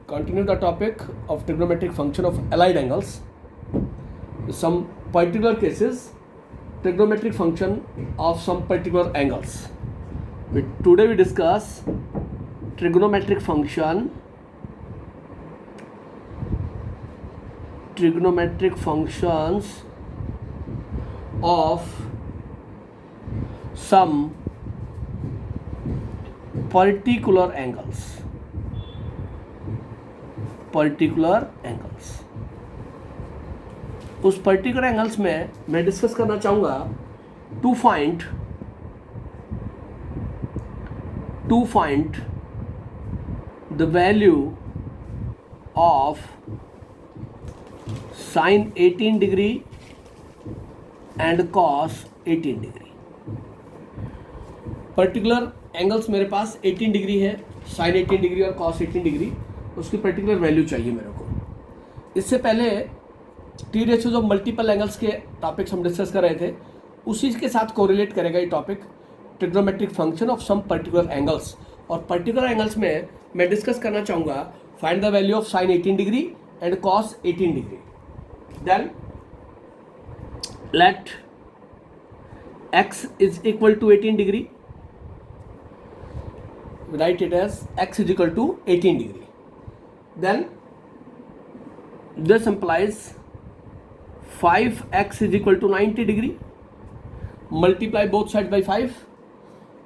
continue the topic of trigonometric function of allied angles. Some particular cases, trigonometric function of some particular angles. Today we discuss trigonometric functions of some particular angles. उस particular angles में मैं discuss करना चाहूँगा to find the value of sine 18 degree and cos 18 degree. Particular angles मेरे पास 18 degree है, sine 18 degree और cos 18 degree, उसकी पर्टिकुलर वैल्यू चाहिए मेरे को. इससे पहले T ratios of multiple angles के टॉपिक्स हम डिस्कस कर रहे थे, उसी के साथ कोरिलेट करेगा ये topic trigonometric function of some particular angles. और पर्टिकुलर एंगल्स में मैं डिस्कस करना चाहूँगा find the value of sine 18 degree and cos 18 degree. Then let x is equal to 18 degree, write it as x is equal to 18 degree. Then this implies 5x is equal to 90 degree. Multiply both sides by 5.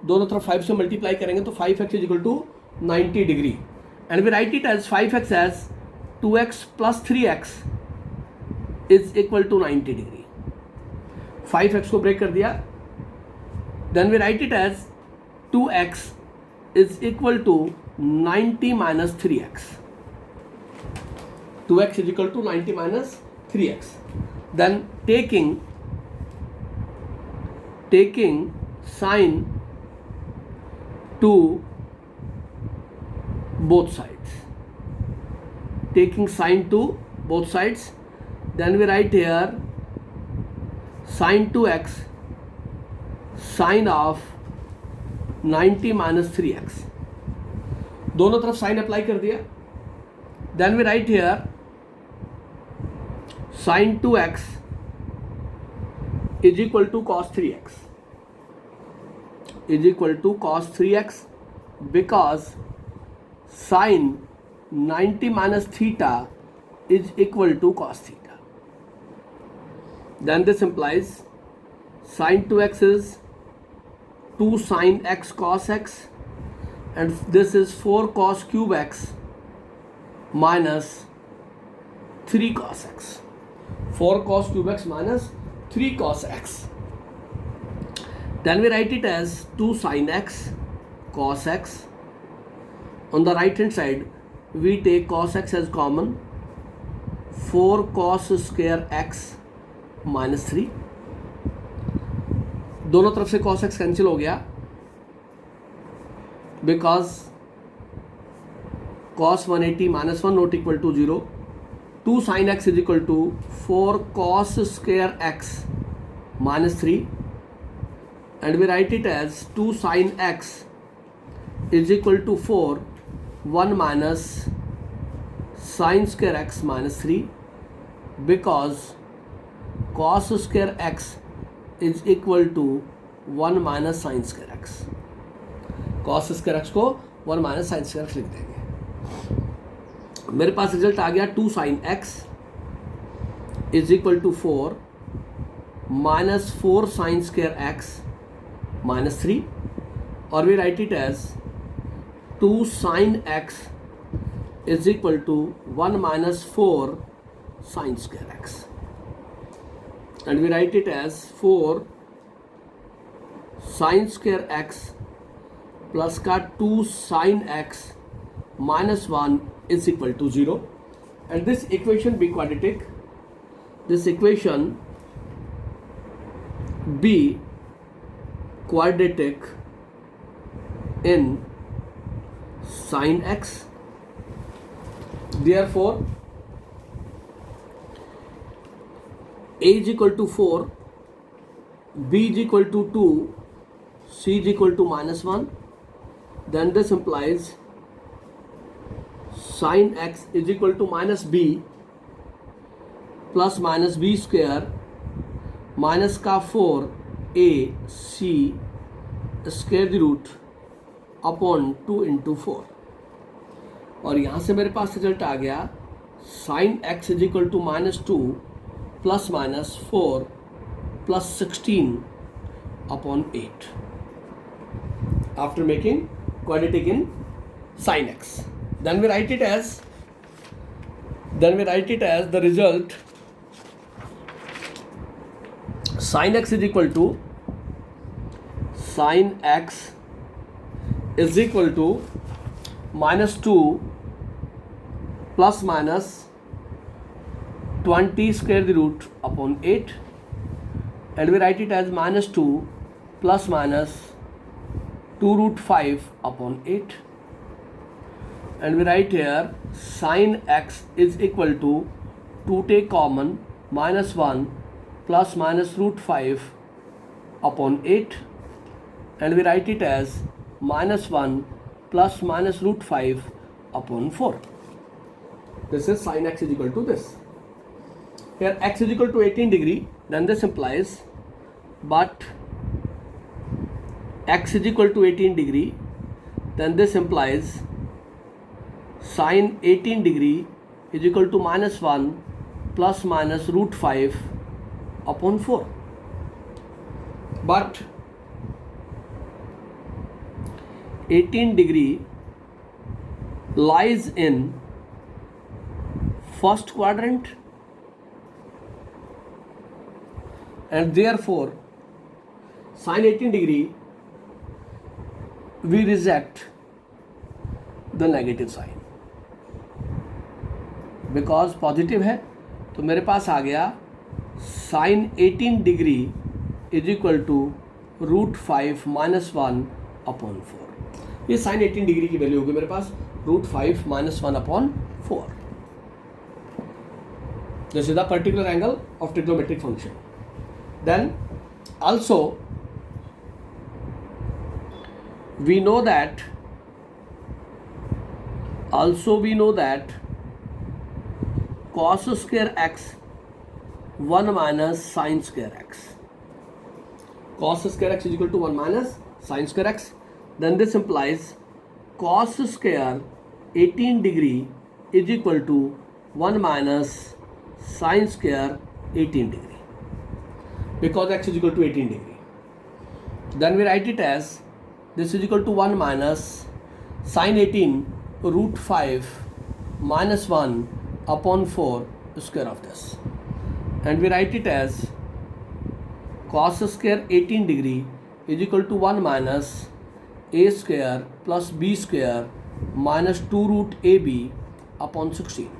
दोनों तरफ 5 से multiply करेंगे तो 5x is equal to 90 degree. And we write it as 5x as 2x plus 3x is equal to 90 degree. 5x को break कर दिया. Then we write it as 2x is equal to 90 minus 3x. 2x is equal to 90 minus 3x. Then taking sine to both sides. Taking sine to both sides. Then we write here sine 2x sine of 90 minus 3x. दोनों तरफ sign apply कर दिया. Then we write here sin 2x is equal to cos 3x because sin 90 minus theta is equal to cos theta. Then this implies sin 2x is 2 sin x cos x and this is 4 cos cube x minus 3 cos x. 4 cos cube x minus 3 cos x. Then we write it as 2 sin x cos x. On the right hand side we take cos x as common. 4 cos square x minus 3. दोनों तरफ से cos x cancel हो गया because cos 180 minus 1 not equal to 0. 2 sin x is equal to 4 cos square x minus 3 and we write it as 2 sin x is equal to 4 1 minus sin square x minus 3 because cos square x is equal to 1 minus sin square x. cos square x को 1 minus sin square x लिख देंगे. मेरे पास result आ गया 2 sin x is equal to 4 minus 4 sin square x minus 3 और we write it as 2 sin x is equal to 1 minus 4 sin square x and we write it as 4 sin square x plus का 2 sin x minus 1 is equal to 0 and this equation be quadratic. This equation be quadratic in sin x. Therefore a is equal to 4, b is equal to 2, c is equal to minus 1. Then this implies sine x is equal to minus b plus minus b square minus का 4 a c square the root upon 2 into 4, और यहाँ से मेरे पास result आ गया sine x is equal to -2 plus minus 4 plus 16 upon 8 after making quadratic in sin x. Then we write it as the result sin x is equal to -2 plus minus 20 square the root upon 8, and we write it as -2 plus minus 2 root 5 upon 8, and we write here sin x is equal to 2 take common -1 plus minus root 5 upon 8, and we write it as -1 plus minus root 5 upon 4. This is sin x is equal to this. Here x is equal to 18 degree, then this implies, but x is equal to 18 degree, then this implies sin 18 degree is equal to -1 plus minus root 5 upon 4. But 18 degree lies in first quadrant, and therefore sin 18 degree we reject the negative sign, because positive है तो मेरे पास आ गया sin 18 degree is equal to √5 -1 upon 4. ये sin 18 degree की value होगी मेरे पास √5 -1 upon 4. This is the particular angle of trigonometric function. Then also we know that cos square x 1 minus sin square x. Cos square x is equal to 1 minus sin square x. Then this implies cos square 18 degree is equal to 1 minus sin square 18 degree, because x is equal to 18 degree. Then we write it as this is equal to 1 minus sin 18 √5 -1 upon 4 square of this, and we write it as cos square 18 degree is equal to 1 minus a square plus b square minus 2 root ab upon 16,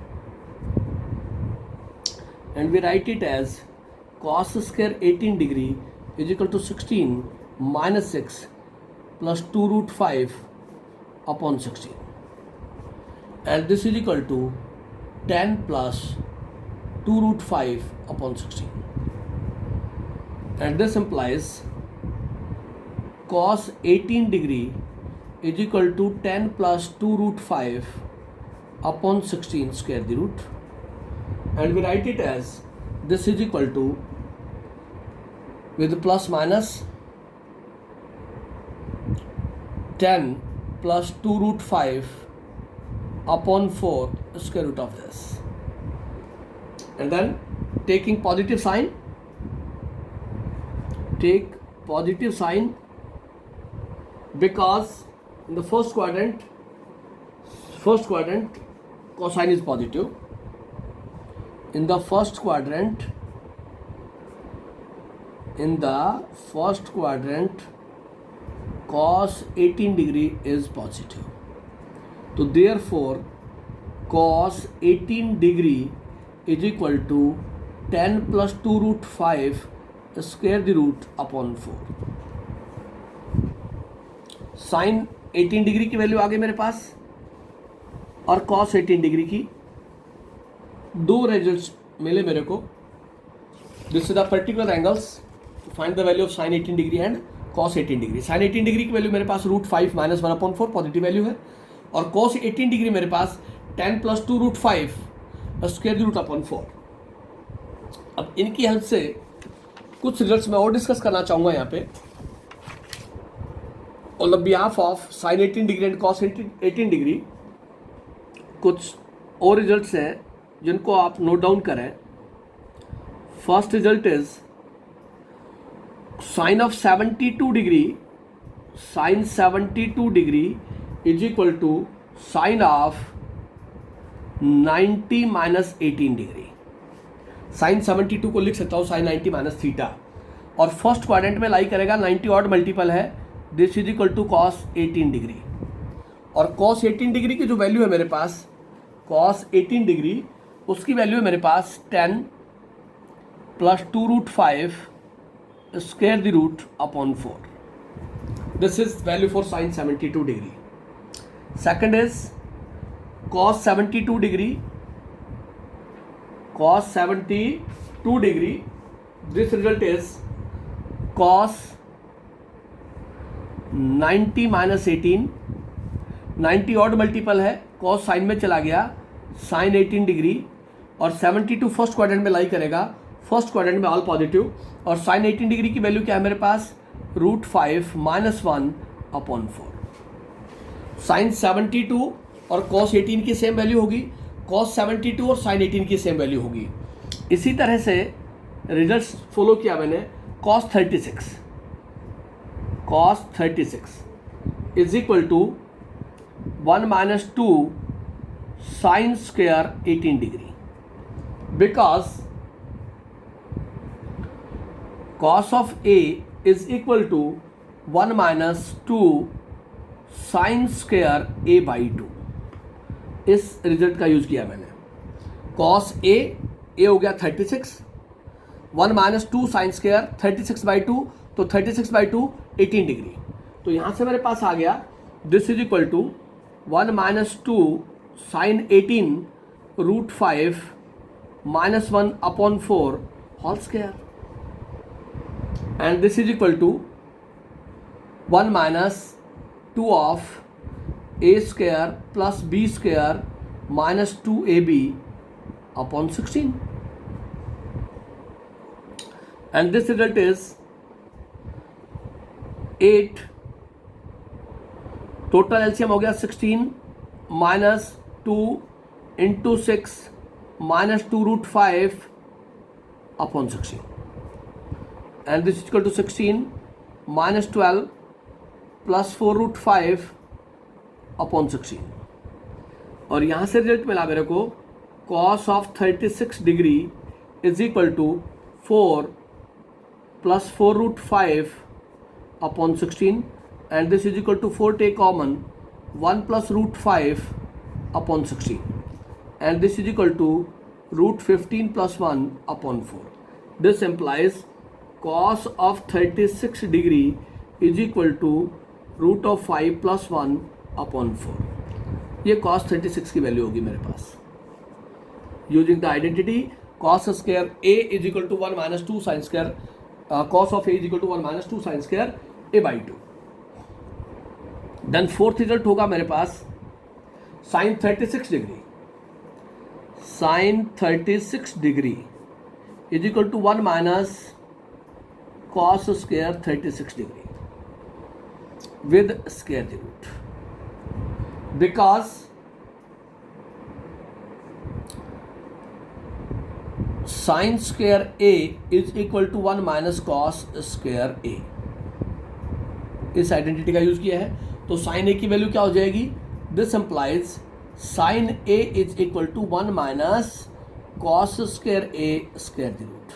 and we write it as cos square 18 degree is equal to 16 minus 6 plus 2 root 5 upon 16, and this is equal to 10 plus 2 root 5 upon 16, and this implies cos 18 degree is equal to 10 plus 2 root 5 upon 16 square the root, and we write it as this is equal to, with plus minus, 10 plus 2 root 5 upon 4 square root of this, and then taking positive sign, take positive sign, because in the first quadrant cosine is positive. In the first quadrant cos 18 degree is positive. So therefore cos 18 degree is equal to 10 plus 2 root 5 square the root upon 4. sin 18 degree की value आ गई मेरे पास, और cos 18 degree की दो results मिले मेरे को. This is the particular angles to find the value of sin 18 degree and cos 18 degree. sin 18 degree की वैल्यू मेरे पास √5 -1 अपॉन 4 पॉजिटिव वैल्यू है, और cos 18 डिग्री मेरे पास 10 + 2 √5 स्क्वायर द रूट अपॉन 4। अब इनकी हेल्प से कुछ रिजल्ट्स मैं और डिस्कस करना चाहूँगा यहाँ पे on the behalf of sine 18 degree and cos 18 degree. कुछ और रिजल्ट्स हैं जिनको आप नोट डाउन करें। First result is sine of 72 degree, sine 72 degree is equal to sine of 90 minus 18 degree. Sine 72 को लिख सकता हूँ साइन 90 माइनस थीटा, और फर्स्ट क्वाड्रेंट में लाई करेगा 90 ऑड मल्टीपल है, this is equal to cos 18 degree. और कॉस 18 डिग्री की जो वैल्यू है मेरे पास, कॉस 18 डिग्री उसकी वैल्यू है मेरे पास 10 + 2 √5 square the root upon 4। This is value for sine 72 degree. Second is cos 72 degree, cos 72 degree, this result is cos 90 minus 18, 90 odd multiple है, cos साइन में चला गया, साइन 18 डिग्री, और 72 फर्स्ट क्वाड्रेंट में लाई करेगा, फर्स्ट क्वाड्रेंट में all positive, और sign 18 degree की वैल्यू क्या है मेरे पास, √5 - 1 अपॉन 4। साइन 72 और cos 18 की सेम वैल्यू होगी, cos 72 और साइन 18 की सेम वैल्यू होगी। इसी तरह से रिजल्ट्स फॉलो किया मैंने। cos 36 is equal to 1 - 2 sine square 18 degree, because cos of A is equal to 1 - 2 sine square A/2। इस रिजल्ट का यूज किया मैंने। cos A हो गया 36, 1 - 2 साइन स्क्वायर 36/2, तो 36/2 18 डिग्री। तो यहाँ से मेरे पास आ गया this is equal to 1 - 2 sine 18 √5 - 1 upon 4 whole square, and this is equal to 1 - 2 of A square plus B square minus 2AB upon 16, and this result is 8। Total LCM हो गया 16 - 2 × 6 - 2 √5 upon 16, and this is equal to 16 - 12 + 4 √5 upon 16। और यहाँ से result मिला मेरे को cos of 36 degree is equal to 4 + 4 √5 upon 16, and this is equal to 4 take common 1 + √5 upon 16, and this is equal to √15 + 1 upon 4। This implies cos of 36 degree is equal to √5 + 1 upon 4। ये cos 36 की value होगी मेरे पास। Using the identity cos square A is equal to 1 - 2 sine square, cos of A is equal to 1 - 2 sine square A/2। Then fourth result होगा मेरे पास sine 36 degree, sine 36 degree is equal to 1 - cos square 36 degree with square root, because sin square A is equal to 1 - cos square A। इस identity का use किया है, तो sin A की value क्या हो जाएगी, this implies sin A is equal to 1 - cos square A square the root,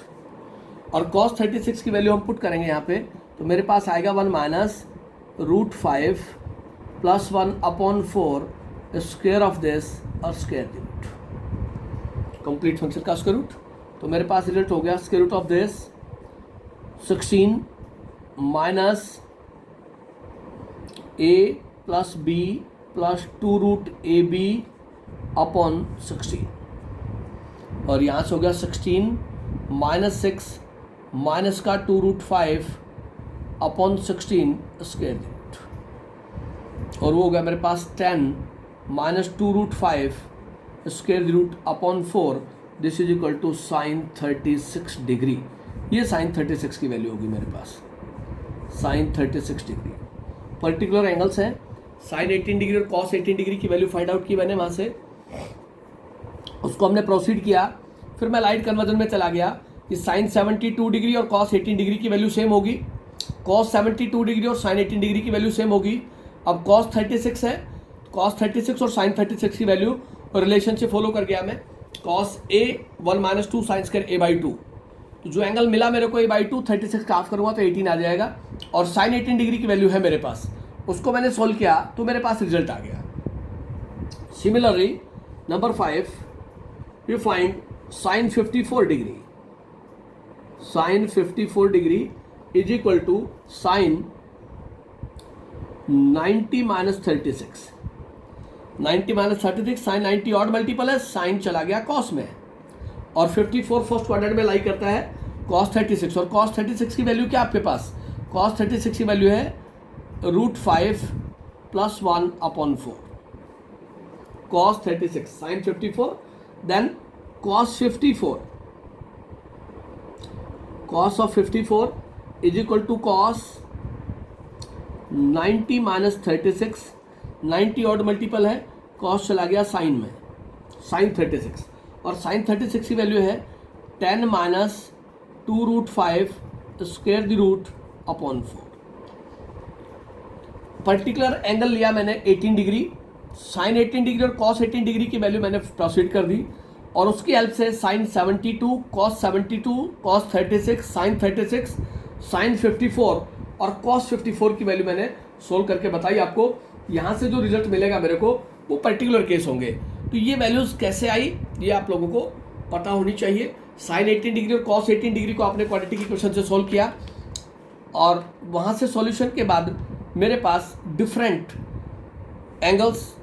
और cos 36 की वैल्यू हम पुट करेंगे यहाँ पे, तो मेरे पास आएगा 1 - √5 + 1 अपॉन 4 स्क्वायर ऑफ दिस और square the root, complete function का स्क्वायर रूट। तो मेरे पास रिजल्ट हो गया square root of this 16 minus A + B + 2 √AB upon 16, और यहाँ से हो गया 16 - 6 माइनस का 2 √5 अपॉन 16 स्क्वायर द रूट, और वो हो गया मेरे पास 10 - 2 √5 square the root upon 4, this is equal to sine 36 degree. ये साइन 36 की वैल्यू होगी मेरे पास, साइन 36 डिग्री। पर्टिकुलर एंगल्स हैं, साइन 18 डिग्री और कॉस 18 डिग्री की वैल्यू फाइंड आउट की मैंने वहाँ से, उसको हमने प्रोसीड किया। फिर मैं लाइट कन्वर्जन में चला गया कि साइन 72 डिग्री और कॉस 18 डिग्री की वैल्यू सेम होगी, कॉस 72 डिग्री और साइन 18 डिग्री की वैल्यू सेम होगी। अब कॉस 36 है, कॉस 36 और साइन 36 की वैल्यू रिलेशनशिप फॉलो कर गया मैं, cos A 1 minus 2 sine square A by 2। तो जो एंगल मिला मेरे को ए बाई 2, 36 का हाफ करूँगा तो 18 आ जाएगा, और साइन 18 डिग्री की वैल्यू है मेरे पास, उसको मैंने सोल्व किया तो मेरे पास रिजल्ट आ गया। Similarly number 5, you find sine 54 degree, sine 54 degree is equal to sine 90 minus 36, 90 minus 36, sine 90 odd multiple है, साइन चला गया कॉस में, और 54 फर्स्ट क्वाड्रेंट में लाई करता है कॉस 36, और कॉस 36 की वैल्यू क्या आपके पास, कॉस 36 की वैल्यू है √5 + 1 upon 4, cos 36 sine 54, then cos 54, cos of 54 is equal to cos 90 minus 36, 90 odd multiple है, कॉस चला गया साइन में, साइन 36, और साइन 36 की वैल्यू है 10 minus 2√5 square the root upon 4। Particular angle लिया मैंने 18 डिग्री, साइन 18 डिग्री और कॉस 18 डिग्री की वैल्यू मैंने प्रोसीड कर दी, और उसकी हेल्प से sine 72, cos 72, cos 36, sine 36, sine 54 और कॉस 54 की वैल्यू मैंने सोल्व करके बताई आपको। यहाँ से जो रिजल्ट मिलेगा मेरे को वो पर्टिकुलर केस होंगे। तो ये वैल्यूज़ कैसे आई ये आप लोगों को पता होनी चाहिए। साइन 18 डिग्री और कॉस 18 डिग्री को आपने क्वाड्रेटिक इक्वेशन से सोल्व किया, और वहाँ से सॉल्यूशन के बाद मेरे पास different angles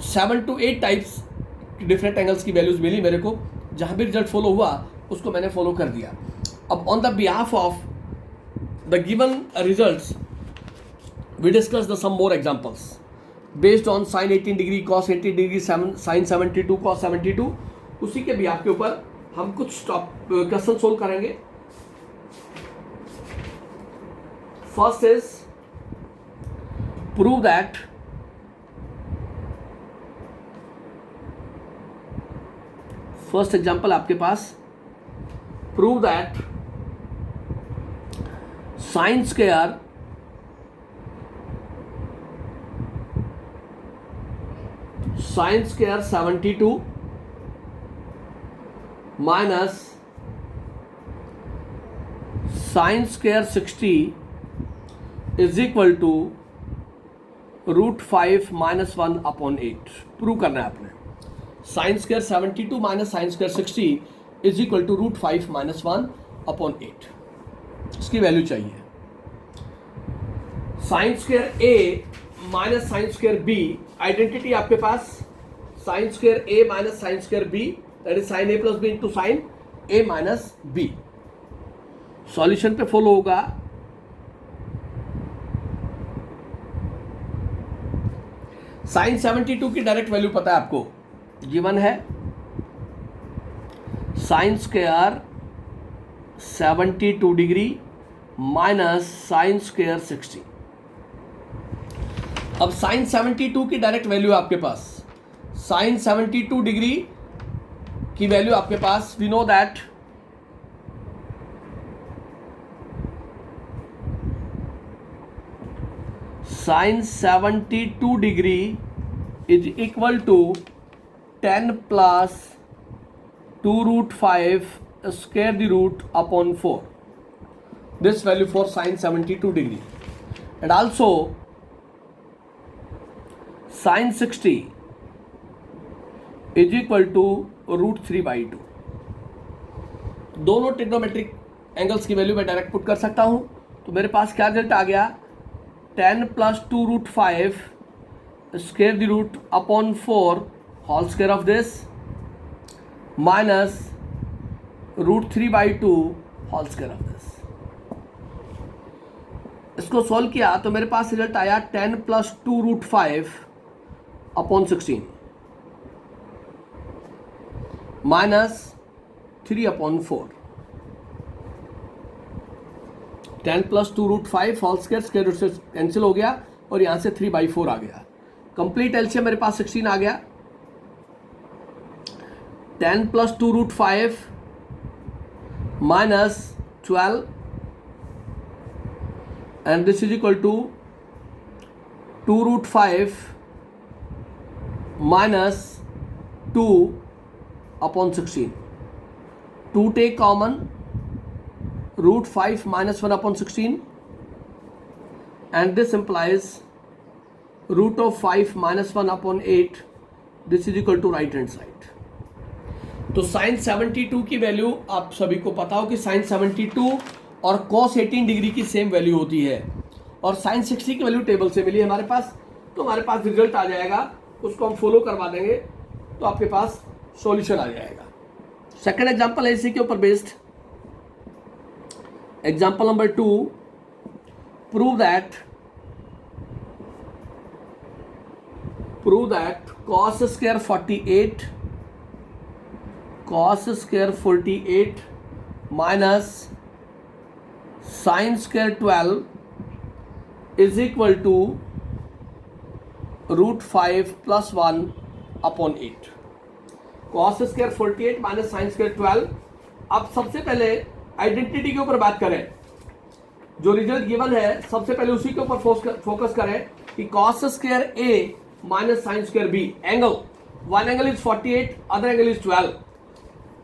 7 to 8 types different angles की वैल्यूज मिली मेरे को। जहाँ भी रिजल्ट फॉलो हुआ उसको मैंने फॉलो कर दिया। अब on the behalf of the given results we discuss the some more examples based on sine 18 degree, cos 80 degree, sine 72, cos 72। उसी के बिहाफ के ऊपर हम कुछ क्वेश्चन सोल्व करेंगे। First is prove that first example आपके पास, prove that sine square sine square 72 minus sine square 60 is equal to √5 - 1 upon 8। Prove करना है आपने। Sign square 72 minus sine square 60 is equal to √5 - 1 upon 8, इसकी value चाहिए। Sine square a minus sine square b, identity आपके पास sine square a minus sine square b, that is sine A plus b into sine A minus b. Solution पे follow होगा। Sine 72 की direct value पता है आपको, given है sine square 72 degree minus sine square 60। अब साइन 72 की direct value आपके पास, साइन 72 डिग्री की वैल्यू आपके पास, we know that sine 72 degree is equal to 10 plus 2√5 square the root upon 4, this value for sin 72 degree, and also sin 60 is equal to √3/2। दोनों trigonometric angles की value मैं direct put कर सकता हूं। तो मेरे पास क्या रिजल्ट आ गया, 10 plus 2√5 square the root upon 4 whole square of this minus √3/2 whole square of this. इसको सॉल्व किया तो मेरे पास रिजल्ट आया 10 plus 2√5 upon 16, minus 3/4। 10 + 2√5 whole square, square root से कैंसिल हो गया और यहाँ से 3/4 आ गया। कंप्लीट एलसीएम मेरे पास 16 आ गया। 10 + 2√5 minus 12 and this is equal to 2√5 minus 2/16. 2 take common, √5 minus 1/16, and this implies √5 minus 1/8. This is equal to right hand side. तो साइन 72 की वैल्यू आप सभी को पता हो कि साइन 72 और cos 18 डिग्री की सेम वैल्यू होती है, और साइन 60 की वैल्यू टेबल से मिली है हमारे पास, तो हमारे पास रिजल्ट आ जाएगा, उसको हम फॉलो करवा देंगे तो आपके पास सॉल्यूशन आ जाएगा। सेकंड एग्जांपल है इसी के ऊपर based. Example number 2, prove that cos square 48 minus sine square 12 is equal to √5 + 1/8। cos square 48 minus sine square 12। अब सबसे पहले आइडेंटिटी के ऊपर बात करें, जो रिजल्ट गिवन है सबसे पहले उसी के ऊपर फोकस करें कि cos square a minus sine square b, angle one angle is 48, other angle is 12।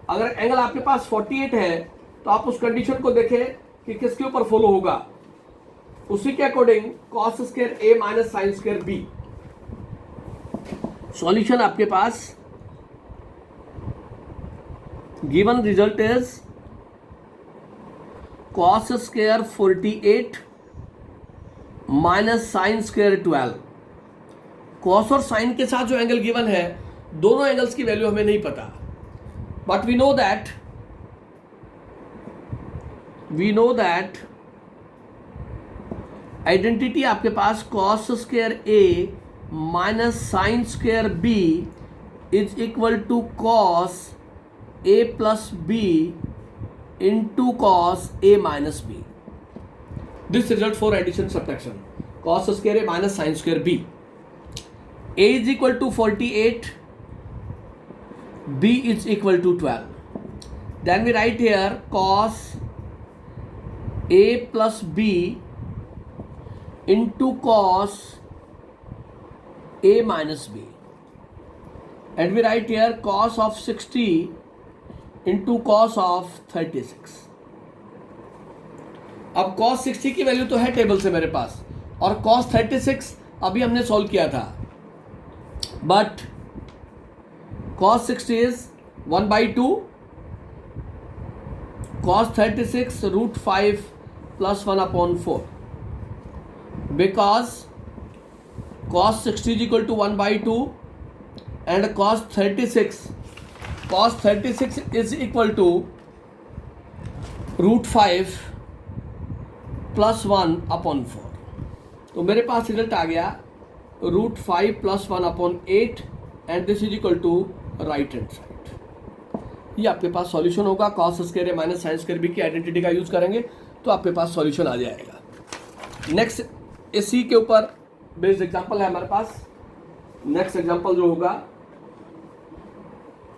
अगर एंगल आपके पास 48 है तो आप उस कंडीशन को देखें कि किसके ऊपर फॉलो होगा, उसी के according cos square a minus sine square b। Solution आपके पास given result is cos square 48 minus sine square 12। cos और साइन के साथ जो एंगल गिवन है, दोनों एंगल्स की वैल्यू हमें नहीं पता, but we know that identity आपके पास cos square a minus sine square b is equal to cos a plus b into cos a minus b। This result for addition subtraction, cos square a minus sine square b। a is equal to 48, b is equal to 12. Then we write here cos a plus b into cos a minus b, and we write here cos of 60 into cos of 36. अब cos 60 की value तो है table से मेरे पास, और cos 36 अभी हमने solve किया था, but cos 60 is 1/2, cos 36 √5 + 1/4, because cos 60 is equal to 1/2 and cos 36 is equal to √5 + 1/4। तो मेरे पास रिजल्ट आ गया √5 + 1/8 and this is equal to right hand side. ये आपके पास सॉल्यूशन होगा। cos square a minus sine square b की आइडेंटिटी का यूज करेंगे तो आपके पास सॉल्यूशन आ जाएगा। नेक्स्ट इसी के ऊपर बेस्ड एग्जांपल है हमारे पास। नेक्स्ट एग्जांपल जो होगा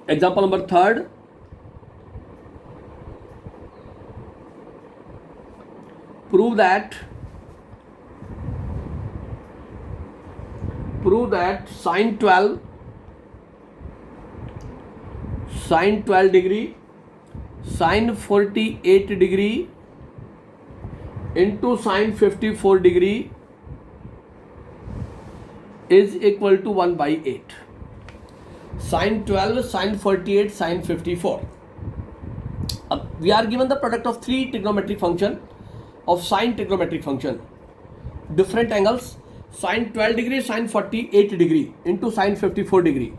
example number 3, prove that sine 12 degree sine 48 degree into sine 54 degree is equal to 1/8। Sine 12, sine 48, sine 54। अब we are given the product of 3 trigonometric function of sine trigonometric function, different angles, sine 12 degree, sine 48 degree into sine 54 degree.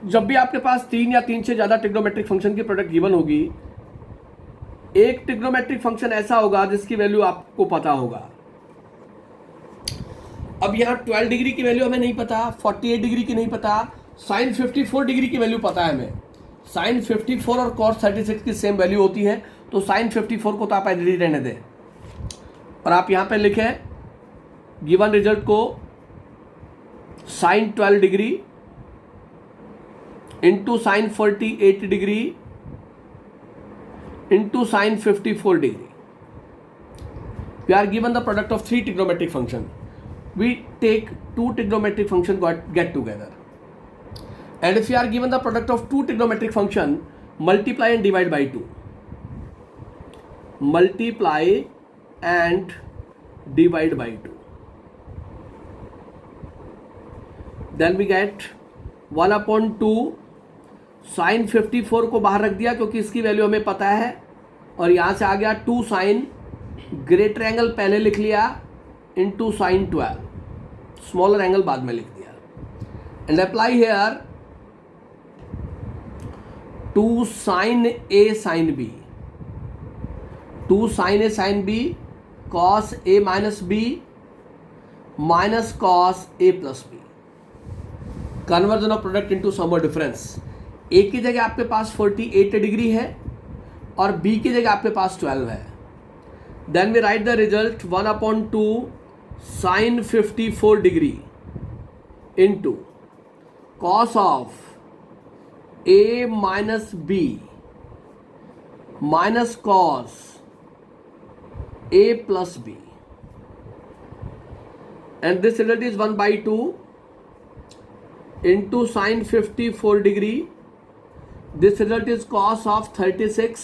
जब भी आपके पास 3 या 3 से ज़्यादा trigonometric function की product given होगी, एक ट्रिग्नोमेट्रिक फंक्शन ऐसा होगा जिसकी वैल्यू आपको पता होगा। अब यहाँ 12 डिग्री की वैल्यू हमें नहीं पता, 48 डिग्री की नहीं पता, साइन 54 डिग्री की वैल्यू पता है हमें, साइन 54 और कॉस 36 की सेम वैल्यू होती है, तो साइन 54 को तो आप एज इट रहने दें और आप यहाँ पे लिखें गिवन रिजल्ट को sine 12 degree into sine 48 degree into sine 54 degree. We are given the product of three trigonometric function. We take two trigonometric function get together. And if you are given the product of two trigonometric function, multiply and divide by 2. Multiply and divide by 2. Then we get 1/2 sine 54 को बाहर रख दिया क्योंकि इसकी value हमें पता है, और यहाँ से आ गया 2 साइन ग्रेटर एंगल पहले लिख लिया इंटू साइन 12, स्मॉलर एंगल बाद में लिख दिया. And apply here 2 sine A sine B, 2 sine A sine b cos A minus B minus cos A plus b. Conversion of product into sum और difference. ए की जगह आपके पास 48 डिग्री है और बी की जगह आपके पास 12 है. Then we write the result 1/2 sine 54 degree into cos of A minus B minus cos A plus B. And this result is 1/2 into sine 54 degree. This result is cos of 36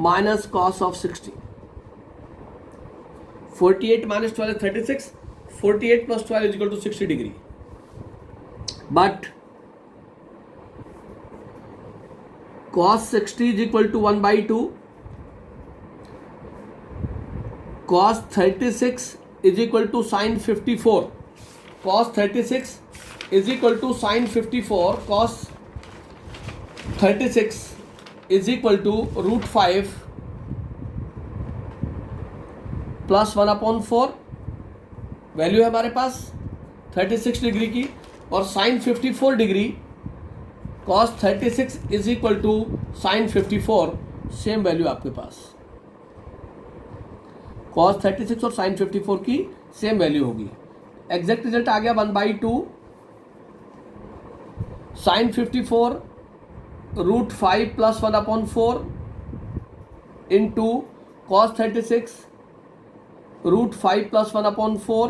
minus cos of 60. 48 minus 12 is 36. 48 plus 12 is equal to 60 degree. But cos 60 is equal to 1/2. Cos 36 is equal to sin 54. Cos 36 is equal to sin 54. Cos 36 is equal to √5 plus 1/4. Value है हमारे पास 36 degree की, और sine 54 degree cos 36 is equal to sine 54, same value आपके पास. Cos 36 और sine 54 की same value होगी. एग्जैक्ट रिजल्ट आ गया 1/2 sine 54 √5 plus 1/4 into cos 36 √5 plus 1/4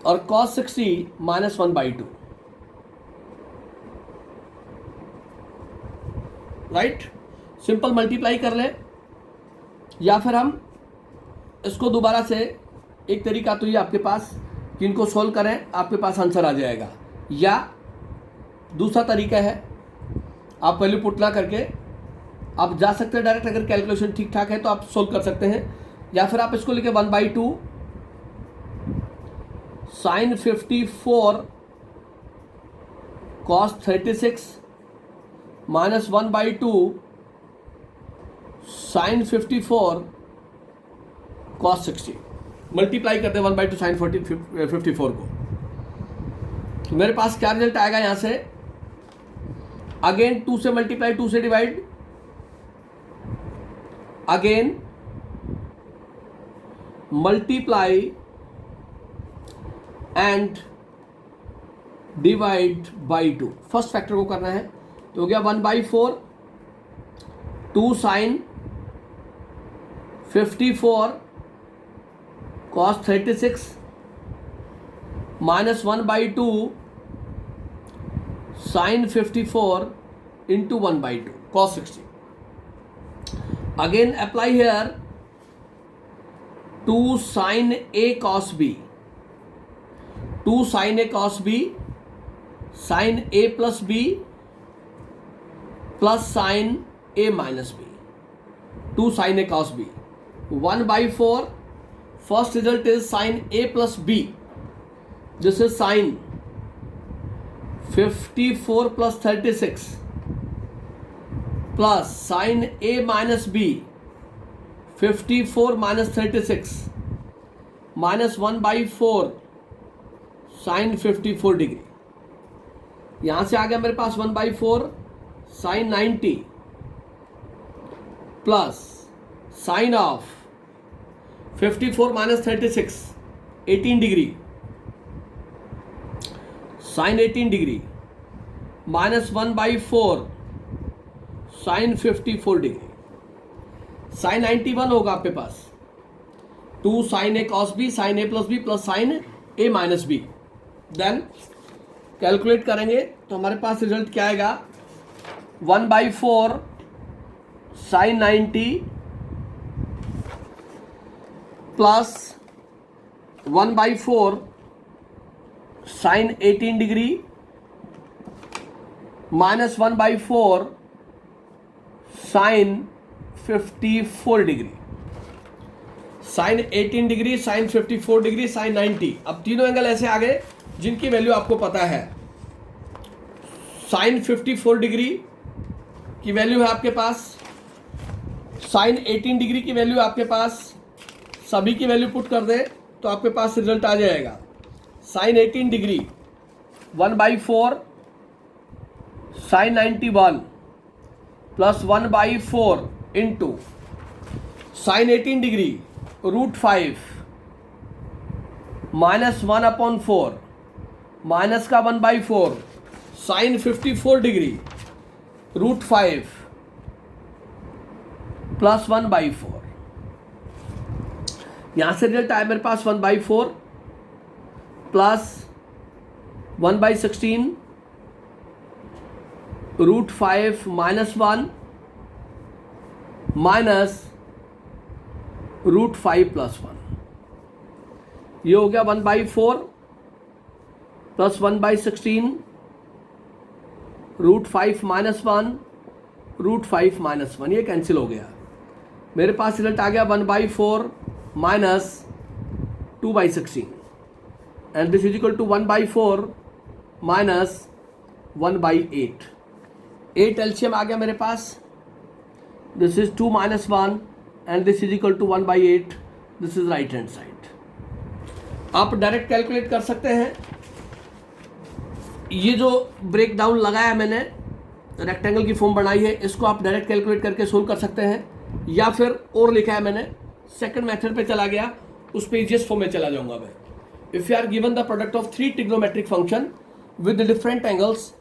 और cos 60 minus 1/2. Right, simple multiply कर लें, या फिर हम इसको दोबारा से, एक तरीका तो ये आपके पास कि इनको सोल्व करें, आपके पास आंसर आ जाएगा. या दूसरा तरीका है, आप वैल्यू पुट ना करके आप जा सकते हैं डायरेक्ट, अगर कैलकुलेशन ठीक ठाक है तो आप सोल्व कर सकते हैं. या फिर आप इसको लिखे 1/2 sine 54 cos 36 minus 1/2 sine 54 cos 60. Multiply करते हैं 1/2 साइन 54 को, तो मेरे पास क्या रिजल्ट आएगा यहां से. अगेन 2 से मल्टीप्लाई, 2 से divide, again multiply and divide by 2. First factor को करना है, तो हो गया 1/4 2 sine 54 cos 36 minus 1/2 sine 54 into 1/2 cos 60. Again apply here 2 sin a cos b, 2 sin a cos b sin a plus b plus sin a minus b, 2 sin a cos b. 1/4 first result is sin a plus b, this is sin 54 plus 36 plus sin a minus b 54 minus 36 minus 1/4 sin 54 degree. यहां से आ गया मेरे पास 1/4 sine 90 plus sine of 54 minus 36 18 degree sine 18 degree minus 1/4 sine 54 degree sine 91 होगा आपके पास 2 sine A cos B sine A plus B plus sine A minus B. Then calculate करेंगे तो हमारे पास रिजल्ट क्या आएगा 1/4 sine 90 plus 1/4 sine 18 degree minus 1/4 sine 54 degree sine 18 degree sine 54 degree sign 90। अब तीनों एंगल ऐसे आ गए जिनकी वैल्यू आपको पता है। साइन 54 डिग्री की वैल्यू है आपके पास, साइन 18 डिग्री की वैल्यू आपके पास, सभी की वैल्यू पुट कर दे तो आपके पास रिजल्ट आ जाएगा। Sine 18 degree 1/4 sine 91 plus 1/4 into sine 18 degree √5 minus 1/4 minus का 1/4 साइन 54 डिग्री √5 प्लस 1/4। यहां से रिजल्ट आया मेरे पास 1/4 प्लस 1/16 √5 माइनस 1 माइनस √5 प्लस 1। ये हो गया 1/4 प्लस 1/16 √5 माइनस 1 √5 माइनस 1। ये कैंसिल हो गया। मेरे पास रिजल्ट आ गया 1/4 minus 2/16 and this is equal to 1/4 minus 1/8। 8 LCM आ गया मेरे पास। This is 2 minus 1 and this is equal to 1/8। This is right hand side. आप डायरेक्ट कैलकुलेट कर सकते हैं। ये जो ब्रेक डाउन लगाया मैंने रेक्टेंगल की फॉर्म बनाई है, इसको आप डायरेक्ट कैलकुलेट करके सोल्व कर सकते हैं, या फिर और लिखा है मैंने सेकंड मेथड पे चला गया, उस पे इजीएस्ट फॉर्म में चला जाऊंगा मैं। If you are given the product of 3 trigonometric function with different angles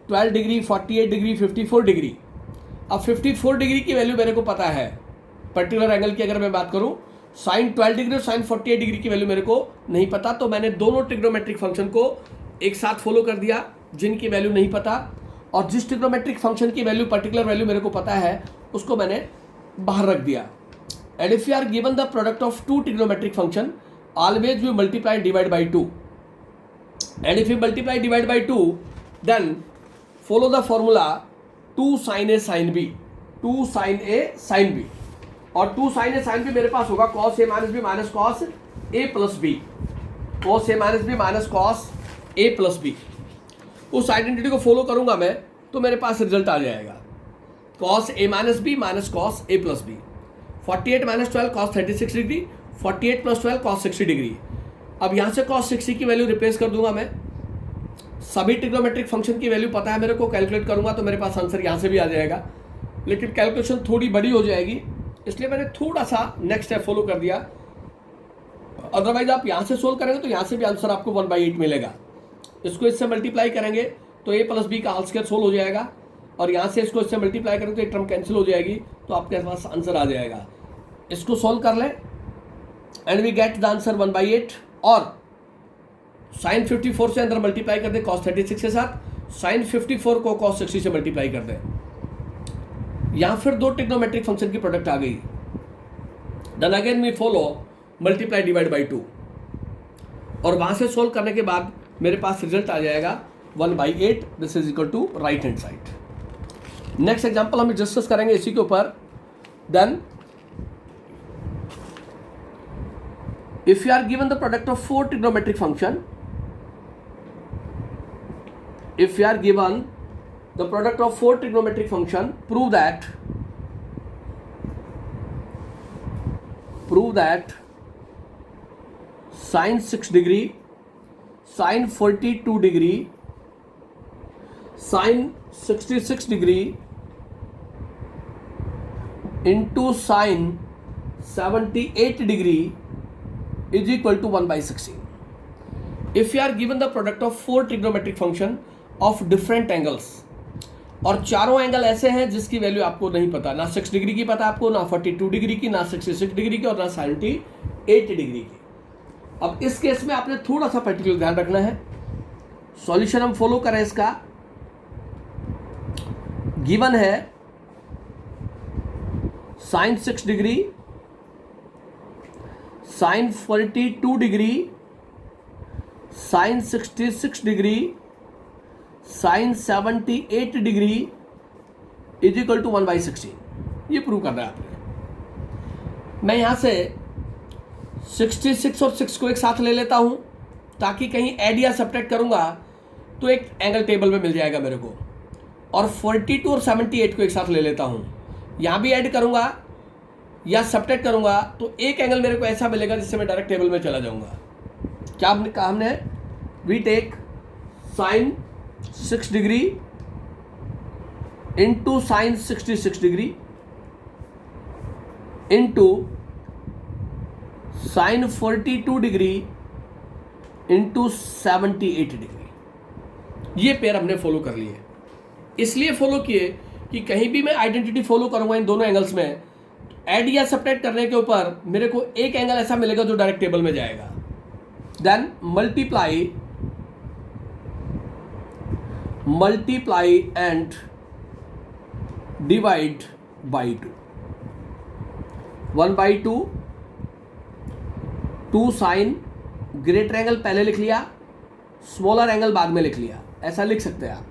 12 degree 48 degree 54 degree. अब 54 डिग्री की वैल्यू मेरे को पता है। पर्टिकुलर एंगल की अगर मैं बात करूं, साइन 12 डिग्री और साइन 48 डिग्री की वैल्यू मेरे को नहीं पता, तो मैंने दोनों ट्रिग्नोमेट्रिक फंक्शन को एक साथ फॉलो कर दिया जिनकी वैल्यू नहीं पता, और जिस ट्रिग्नोमेट्रिक फंक्शन की वैल्यू पर्टिकुलर वैल्यू मेरे को पता है उसको मैंने बाहर रख दिया। And if you are given the product of 2 trigonometric function always we multiply divide by 2, and if you multiply divide by 2 then follow the formula 2 sine A sine B, 2 sine A sine B, और 2 sine ए sine B मेरे पास होगा cos ए minus B minus cos ए plus b, cos ए minus B minus cos ए plus b. उस identity को follow करूंगा मैं तो मेरे पास रिजल्ट आ जाएगा कॉस ए माइनस बी माइनस कॉस ए plus b. 48 minus 12 cos 36 degree, 48 plus 12 cos 60 degree. अब यहाँ से कॉस 60 की वैल्यू रिप्लेस कर दूंगा मैं। सभी ट्रिग्नोमेट्रिक फंक्शन की वैल्यू पता है मेरे को, कैलकुलेट करूंगा तो मेरे पास आंसर यहाँ से भी आ जाएगा, लेकिन कैलकुलेशन थोड़ी बड़ी हो जाएगी, इसलिए मैंने थोड़ा सा नेक्स्ट स्टेप फॉलो कर दिया। अदरवाइज आप यहाँ से सोल्व करेंगे तो यहाँ से भी आंसर आपको 1/8 मिलेगा। इसको इससे मल्टीप्लाई करेंगे तो a प्लस बी का होल स्क्वायर सोल्व हो जाएगा, और यहाँ से इसको इससे मल्टीप्लाई करेंगे तो एक टर्म कैंसिल हो जाएगी, तो आपके पास आंसर आ जाएगा। इसको सोल्व कर लें and we get the answer 1/8, और साइन 54 से अंदर मल्टीप्लाई कर दें कॉस 36 के साथ, साइन 54 को कॉस 60 से मल्टीप्लाई कर दें। यहाँ फिर 2 ट्रिग्नोमेट्रिक फंक्शन की प्रोडक्ट आ गई। Then again we follow multiply divide by 2, और वहां से सोल्व करने के बाद मेरे पास रिजल्ट आ जाएगा 1/8। This is equal to right hand side. Next example हम डिस्कस करेंगे इसी के ऊपर। Then if you are given the product of 4 trigonometric function, if you are given the product of 4 trigonometric function, prove that sine 6 degree, sine 42 degree, sine 66 degree into sine 78 degree is equal to 1/16. If you are given the product of 4 trigonometric function of different angles, और चारों angle ऐसे हैं जिसकी value आपको नहीं पता, ना 6 degree की पता आपको, ना 42 डिग्री की, ना 66 डिग्री की, और ना 78 डिग्री की. अब इस केस में आपने थोड़ा सा पर्टिकुलर ध्यान रखना है. सॉल्यूशन हम फॉलो करें. इसका गिवन है sine 6 degree, sine 42 degree, sine 66 degree, sine 78 degree is equal to 1/16. ये प्रूव करना है आपने. मैं यहां से 66 और 6 को एक साथ ले लेता हूं, ताकि कहीं ऐड या सब्ट्रैक्ट करूंगा तो एक एंगल टेबल में मिल जाएगा मेरे को. और 42 और 78 को एक साथ ले लेता हूं, यहां भी ऐड करूंगा या सब्ट्रैक्ट करूंगा तो एक एंगल मेरे को ऐसा मिलेगा जिससे मैं डायरेक्ट टेबल में चला जाऊंगा. क्या हमने कहा? हमने we take sine 6 degree into sine 66 degree into sine 42 degree into 78 degree. ये पेयर हमने फॉलो कर लिए. इसलिए फॉलो किए कि कहीं भी मैं आइडेंटिटी फॉलो करूंगा इन दोनों एंगल्स में, ऐड या सब्ट्रैक्ट करने के ऊपर मेरे को एक एंगल ऐसा मिलेगा जो डायरेक्ट टेबल में जाएगा. Then multiply and divide by 2. 1/2 2 sine greater angle पहले लिख लिया, स्मॉलर एंगल बाद में लिख लिया, ऐसा लिख सकते हैं आप.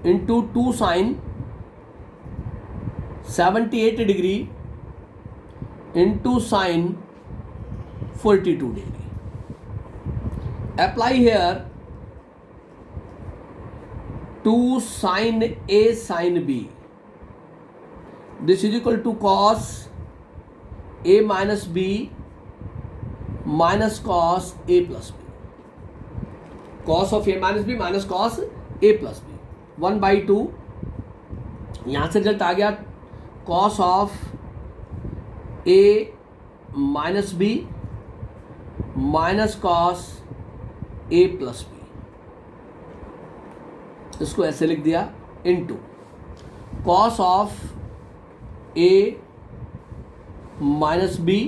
Into 2 sine 78 degree into sine 42 degree. Apply here 2 sin A sin B. This is equal to cos A minus B minus cos A plus B. Cos of A minus B minus cos A plus B. 1/2. यहाँ से result आ गया cos of A minus B minus cos A plus B. इसको ऐसे लिख दिया into cos of A minus B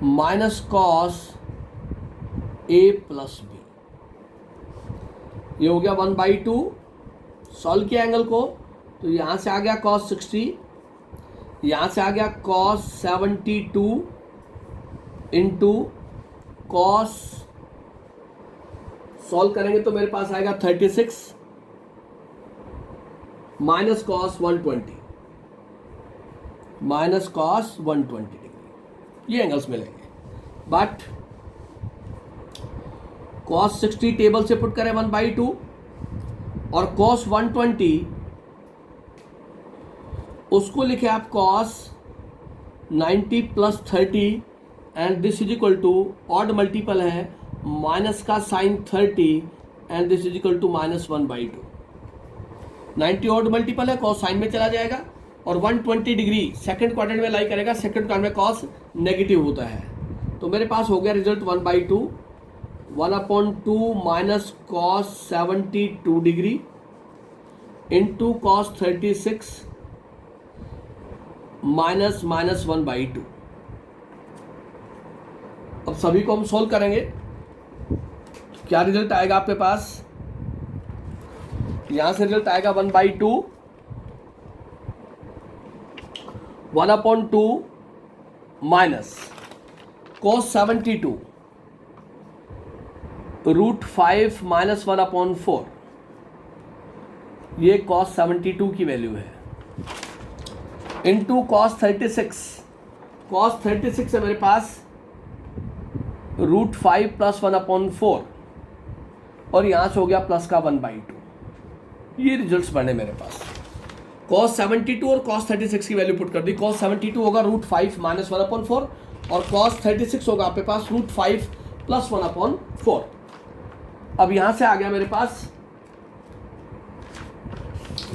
minus cos A plus B. ये हो गया 1/2. सॉल्व किया एंगल को तो यहां से आ गया cos 60, यहां से आ गया cos 72 इंटू कॉस. सॉल्व करेंगे तो मेरे पास आएगा 36 minus cos 120 minus cos 120 degree. ये एंगल्स मिलेंगे. बट कॉस 60 टेबल से पुट करें 1/2 और कॉस 120 उसको लिखे आप cos 90 plus 30 and this is equal to odd multiple है माइनस का sine 30 and this is equal to -1/2. 90 odd multiple है, कॉस साइन में चला जाएगा और 120 डिग्री सेकंड क्वाड्रेंट में लाई करेगा. सेकंड क्वाड्रेंट में कॉस नेगेटिव होता है. तो मेरे पास हो गया result 1/2 1/2 minus cos 72 degree into cos 36 minus -1/2. अब सभी को हम सोल्व करेंगे. क्या रिजल्ट आएगा आपके पास? यहां से रिजल्ट आएगा 1/2 1/2 माइनस cos 72 √5 माइनस 1/4. ये cos 72 की वैल्यू है इंटू cos 36. cos 36 है मेरे पास √5 प्लस 1/4 और यहां से हो गया प्लस का 1/2. ये रिजल्ट्स बने मेरे पास. cos 72 और cos 36 की वैल्यू पुट कर दी. cos 72 होगा √5 माइनस 1/4 और cos 36 होगा आपके पास √5 प्लस 1/4. अब यहां से आ गया मेरे पास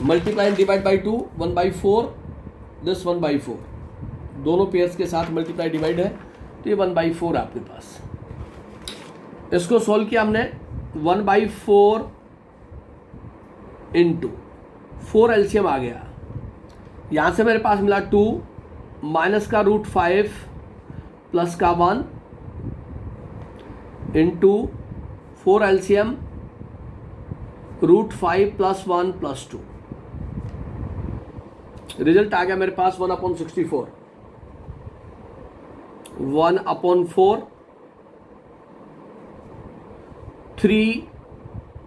multiply and divide by 2, 1/4, this 1/4, दोनों पेयर्स के साथ मल्टीप्लाई डिवाइड है तो ये 1/4 आपके पास। इसको सोल्व किया हमने, 1/4 इंटू 4 एलसीएम आ गया, यहाँ से मेरे पास मिला 2 माइनस का √5 प्लस का 1 into 4 LCM √5 plus 1 plus 2, result आ गया मेरे पास 1/64, 1/4, 3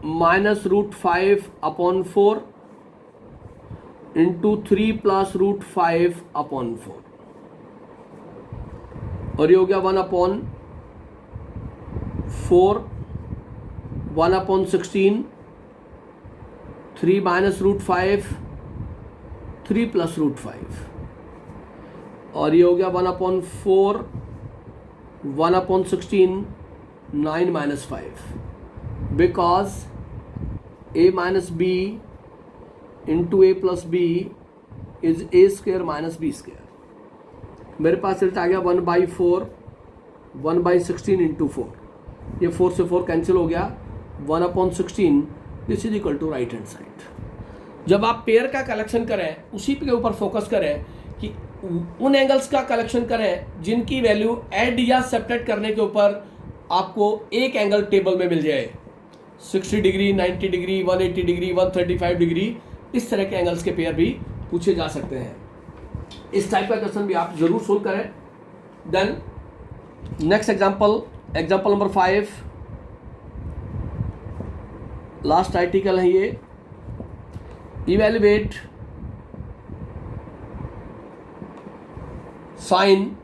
माइनस √5/4 इंटू 3 प्लस √5/4, और ये हो गया 1/4, 1/16, 3 माइनस √5, 3 प्लस √5, और ये हो गया 1/4, 1/16, 9 minus 5, because a minus B into A plus B is A square minus B square. मेरे पास रिजल्ट आ गया 1/4, 1/16 इंटू 4, ये 4 से 4 कैंसिल हो गया, 1/16, this is equal to right hand side. जब आप पेयर का कलेक्शन करें उसी के ऊपर फोकस करें कि उन एंगल्स का कलेक्शन करें जिनकी वैल्यू ऐड या सब्ट्रैक्ट करने के ऊपर आपको एक एंगल टेबल में मिल जाए, 60 डिग्री, 90 डिग्री, 180 डिग्री, 135 डिग्री, इस तरह के एंगल्स के पेयर भी पूछे जा सकते हैं। इस टाइप का क्वेश्चन भी आप जरूर सोल्व करें। Then next example number 5, last article है ये, evaluate sine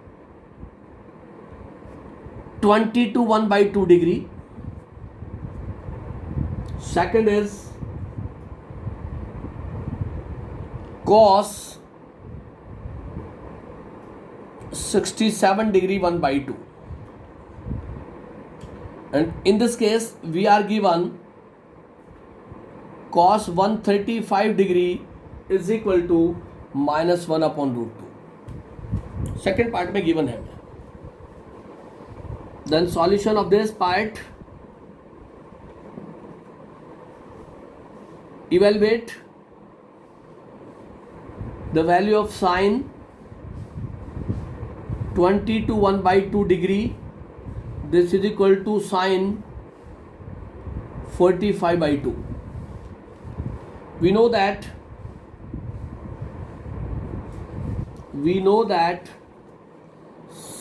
20 to 1/2 degree. Second is cos 67 degree 1/2, and in this case we are given cos 135 degree is equal to -1/√2, second part में given है। Then solution of this part, evaluate the value of sine 20 to 1/2 degree, this is equal to sine 45/2. We know that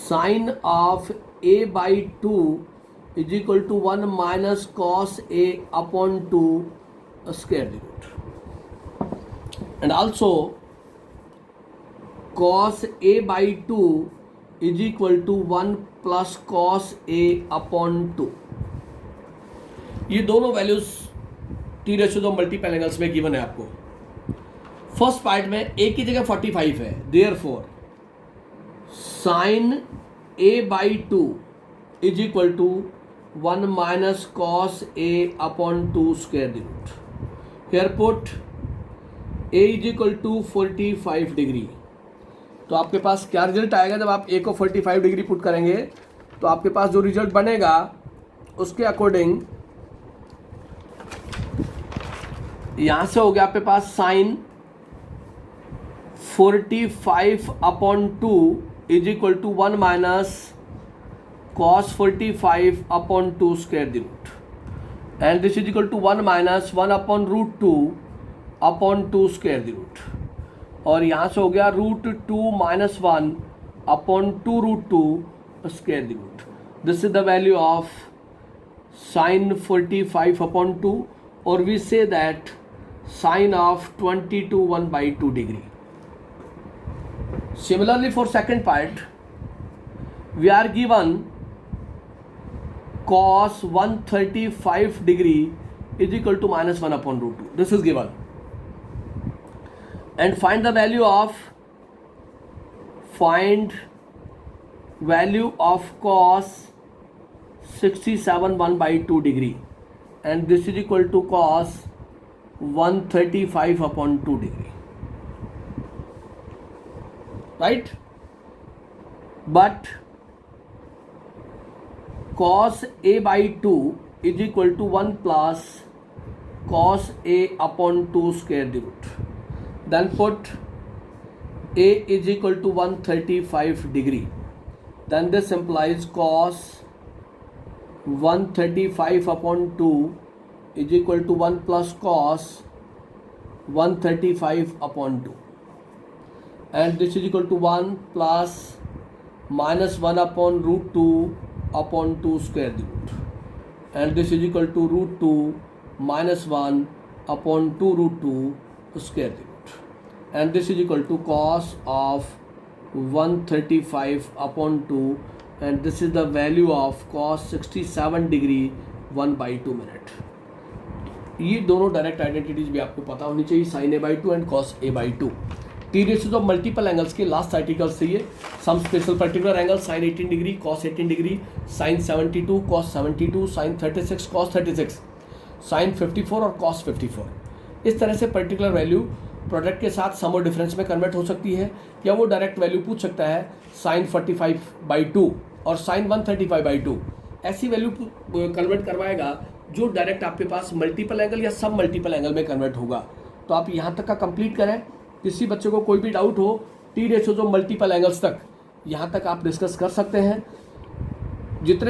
sine of a/2 is equal to 1 minus cos a/2 square root, and also cos a/2 is equal to 1 plus cos a/2। ये दोनों values T ratio of multiple angles में given है आपको। First part में a की जगह 45 है, therefore sign a/2 is equal to 1 minus cos a/2 square root. Here put a is equal to 45 degree. तो आपके पास क्या रिजल्ट आएगा जब आप a को 45 डिग्री पुट करेंगे, तो आपके पास जो रिजल्ट बनेगा उसके अकॉर्डिंग यहां से हो गया आपके पास sign 45/2 is equal to 1 minus cos 45/2 square root, and this is equal to 1 minus 1/√2/2 square root, और यहाँ से हो गया √2 minus 1/2√2 square root. This is the value of sine 45/2, or we say that sine of 20 to 1/2 degree. Similarly, for second part, we are given cos 135 degree is equal to -1/√2. This is given, and find the value of cos 67 1/2 degree, and this is equal to cos 135/2 degree, right? But cos a by 2 is equal to 1 plus cos a upon 2 square root. Then put a is equal to 135 degree. Then this implies cos 135/2 is equal to 1 plus cos 135/2, and this is equal to 1 plus minus 1 upon root 2 upon 2 square root, and this is equal to root 2 minus 1 upon 2 root 2 square root, and this is equal to cos of 135/2, and this is the value of cos 67 degree 1/2 minute. ये दोनों direct identities भी आपको पता होनी चाहिए, sine a/2 and cos a/2। T ratios of multiple angles के last article से ये some special particular angle sine 18 degree cos 18 degree, sine 72 cos 72, sine 36 cos 36, sine 54 और कॉस 54। इस तरह से पर्टिकुलर वैल्यू प्रोडक्ट के साथ सम और डिफरेंस में कन्वर्ट हो सकती है, या वो डायरेक्ट वैल्यू पूछ सकता है साइन 45/2 और साइन 135/2। ऐसी वैल्यू कन्वर्ट करवाएगा जो डायरेक्ट आपके पास मल्टीपल एंगल या सब मल्टीपल एंगल में कन्वर्ट होगा। तो आप यहाँ तक का कंप्लीट करें। किसी बच्चे को कोई भी डाउट हो T ratios of multiple angles तक, यहाँ तक आप डिस्कस कर सकते हैं। जितने